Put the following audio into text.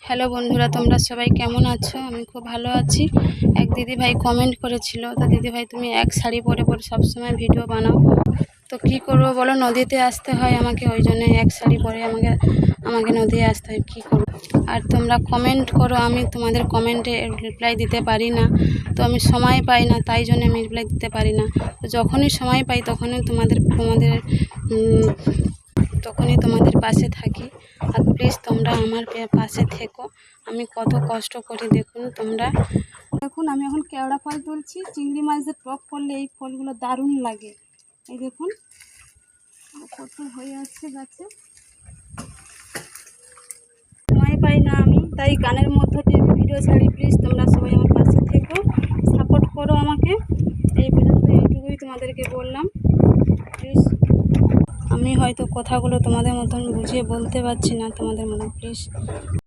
Hello বন্ধুরা, তোমরা সবাই কেমন আছো? আমি খুব ভালো আছি। এক দিদিভাই কমেন্ট করেছিল, তো দিদিভাই তুমি এক শাড়ি পরে পরে সবসময় ভিডিও বানাও, তো কী করবো বলো, নদীতে আসতে হয় আমাকে, ওই জন্য এক শাড়ি পরে আমাকে নদীতে আসতে হয়, কী করবো। আর তোমরা কমেন্ট করো, আমি তোমাদের কমেন্টে রিপ্লাই দিতে পারি না, তো আমি সময় পাই না, তাই জন্য আমি রিপ্লাই দিতে পারি না। তো যখনই সময় পাই তখনই তোমাদের পাশে থাকি। আর প্লিজ তোমরা আমার পাশে থেকো, আমি কত কষ্ট করি দেখুন তোমরা। দেখুন আমি এখন কেওড়া ফল তুলছি, চিংড়ি মাছের টক করলে এই ফলগুলো দারুণ লাগে। এই দেখুন কত হয়ে আছে গাছে, সময় পাই না আমি, তাই গানের মধ্যে দিয়ে আমি ভিডিও ছাড়ি। প্লিজ তোমরা সবাই আমার পাশে থেকো, সাপোর্ট করো আমাকে। এই পর্যন্ত এইটুকুই তোমাদেরকে বললাম। প্লিজ, আমি হয়তো কথাগুলো তোমাদের মতন বুঝিয়ে বলতে পারছি না, তোমাদের মতন প্লিজ